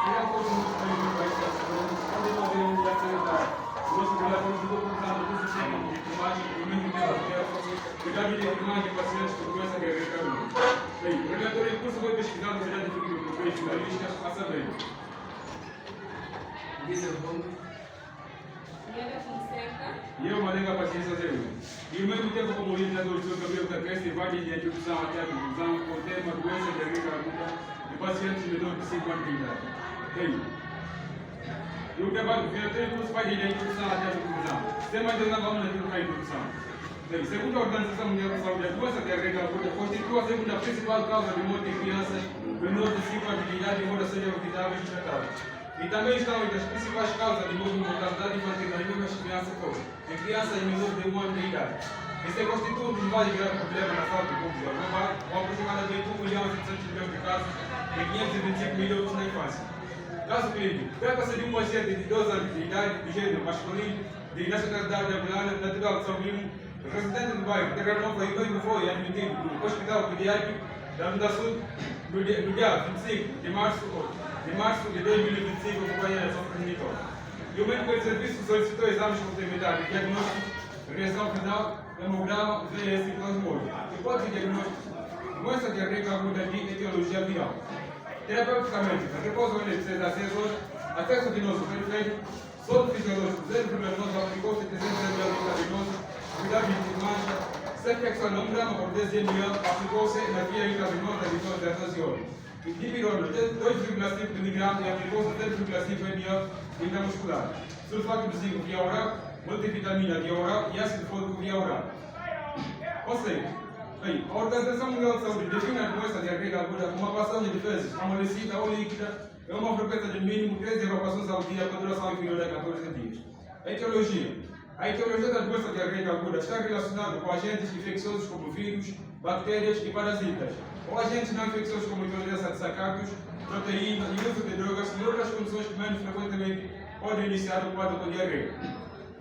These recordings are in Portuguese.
Ele é um pouco muito bem, vai ser quando eu ver um dia que ele está. Hoje eu já estou contando com o sistema de imagem, o mesmo tempo que eu já vi de imagem pacientes que começam a ganhar caminho. Bem, o relatório de curso foi pesquisado no Grande Figura do País, jornalistas, a saber. Diz o nome. E eu mandei a paciência dele. E ao mesmo tempo, como orientador do cabelo da cresce, vai de introdução até a conclusão, com o tema doença de rica aguda de pacientes menores de 5 anos de idade. Bem, e o trabalho que eu tenho curso vai de introdução até a conclusão. Sem mais nada, vamos na introdução. Bem, segundo a Organização Mundial da Saúde, a doença de rica aguda constitui a segunda principal causa de morte em crianças menores de 5 anos de idade, embora sejam evitáveis e tratáveis. E também estão entre as principais causas de mortalidade infantil nas mesmas crianças em crianças menores de 1 ano de idade. Isso constitui um dos mais graves problemas na saúde pública global, com aproximadamente 1 milhão e 700 milhões de casos e 525 milhões na infância. Caso clínico, trata-se de um paciente de 12 anos de idade, de gênero masculino, de nacionalidade angolana, natural de São Limo, residente do bairro Terra Nova e mesmo foi admitido no Hospital Pediátrico da Zona Sul no dia 25 de março de 2025, acompanhando a sua progenitora. E o médico de serviço solicitou exames complementares, diagnóstico, reação final, hemograma, VS e plasmose. Hipótese de diagnóstico, doença diarreica aguda de etiologia viral. Terapeuticamente, repouso de 6 a 6 horas, acesso venoso perfeito, soro fisiológico 0,9 aplicou 700 ml intravenoso, cuidado de mancha, cefexona 1 grama por 10 ml, aplicou-se na via intravenosa de 12 horas. Dipirona 2,5 mg e aplicou-se 0,5 ml intramuscular. Sulfato de zinco via oral, multivitamina via oral e ácido fólico via oral. Ou seja, bem, a Organização Mundial de Saúde define a doença diarreica aguda como uma passagem de fezes amolecida ou líquida em uma frequência de mínimo 13 evacuações ao dia com duração inferior a 14 dias. A etiologia. A etiologia da doença diarreica aguda está relacionada com agentes infecciosos como vírus, bactérias e parasitas, ou agentes não infecciosos como intolerância de sacários, proteína e uso de drogas e outras condições que menos frequentemente podem iniciar o quadro com diarreia.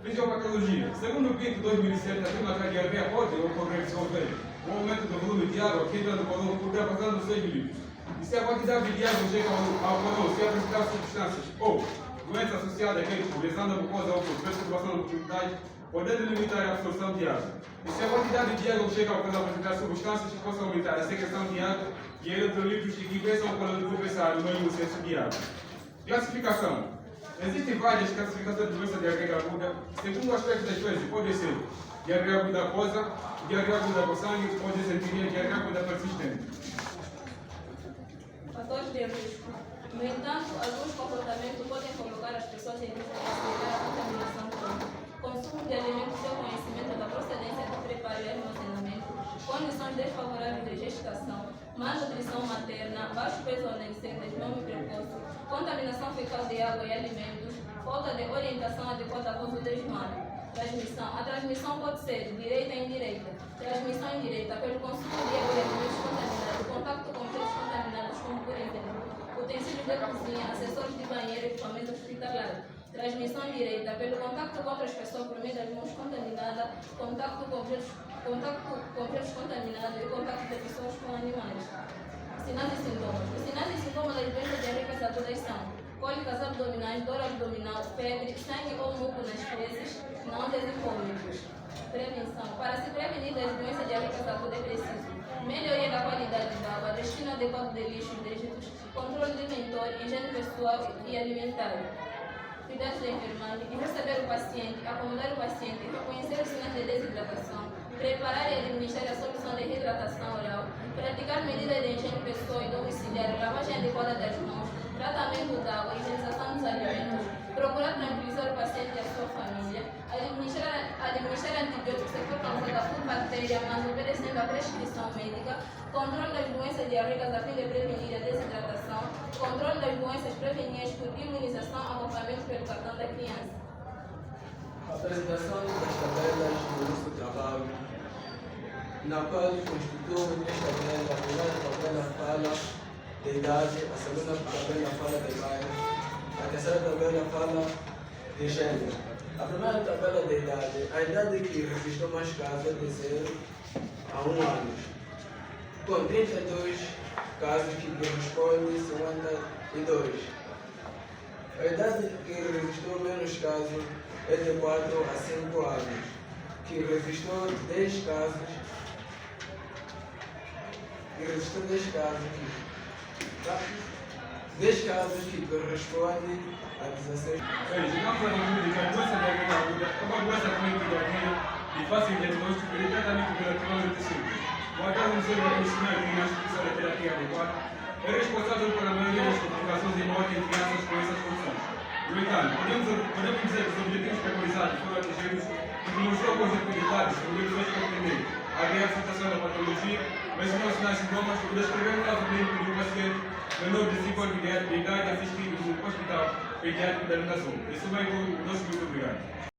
Fisiopatologia. Segundo o PIT 2007, afirma que a diarreia pode ocorrer se houver um aumento do volume de água que entra no colon ultrapassando 6 litros. E se a quantidade de água chega ao colon, se apresentar substâncias ou doença associada a queijo, lesão da mucosa ou por perturbação occipitais, podendo limitar a absorção de água. E se a quantidade de água chega ao colon apresentar substâncias que possam aumentar a secreção de água e eletrolitos e que impeçam o colon de compensar o meio excesso de água. Classificação. Existem várias classificações de doença diarreica aguda. Segundo o aspecto das fezes, pode ser diarreia aguda aquosa, diarreia aguda com sangue, pode ser diarreia aguda persistente. Fatores de risco. No entanto, alguns comportamentos podem colocar as pessoas em risco de aceitar a contaminação crônica. Consumo de alimentos sem conhecimento da procedência do preparo e armazenamento, condições desfavoráveis de gestação, má nutrição materna, baixo peso adolescente, nome precoce, contaminação fecal de água e alimentos, falta de orientação adequada ao uso desumano. Transmissão. A transmissão pode ser direita e indireta. Transmissão indireta pelo consumo de água e alimentos contaminados, contato com objetos contaminados como por exemplo, utensílios de cozinha, acessórios de banheiro e equipamento hospitalar. Transmissão indireta pelo contato com outras pessoas por meio das mãos contaminadas, contato com objetos contaminados e contato de pessoas com animais. Sinais e sintomas. Os sinais e sintomas das doenças diarreicas agudas são cólicas abdominais, dor abdominal, febre, sangue ou muco nas fezes, náuseas e vômitos. Prevenção. Para se prevenir das doenças diarreicas agudas é preciso melhoria da qualidade da água, destino adequado de lixos e resíduos, controle alimentar, higiene pessoal e alimentar. Cuidados da enfermagem e receber o paciente, acomodar o paciente, reconhecer os sinais de desidratação, preparar e administrar a solução de reidratação oral, praticar medidas de higiene pessoal e domiciliar, lavagem adequada das mãos, tratamento da água, higienização dos alimentos, procurar tranquilizar o paciente e a sua família, administrar antibióticos se for causada por bactéria, mas obedecendo a prescrição médica, controle das doenças diarreicas a fim de prevenir a desidratação, controle das doenças prevenidas por imunização, acompanhamento pelo cartão da criança. Apresentação das tabelas do nosso trabalho, na qual constitui esta tabela. A primeira tabela fala da idade, a segunda tabela fala da idade, a terceira tabela fala de gênero. A primeira tabela da idade, a idade que registrou mais casos é de 0 a 1 ano, com 32 casos que correspondem a 52. A idade que registrou menos casos é de 4 a 5 anos, que registrou 10 casos, que 10 casos que correspondem a 16. Chegamos à conclusão que a doença da garganta aguda é uma doença clínica de fácil diagnóstico e de tratamento relativamente simples. O atraso no seu reconhecimento e na instituição da terapia adequada é responsável pela maioria das complicações de morte em crianças com essas condições. No entanto, podemos dizer que os objetivos preconizados foram atingidos e demonstrou com objetividade o dever de compreender a real situação da patologia, mencionou os sinais e sintomas e descreveu o caso clínico de um paciente menor de 5 anos de idade assistido no Hospital Pediátrico da Nação. Isso vai com o nosso muito obrigado.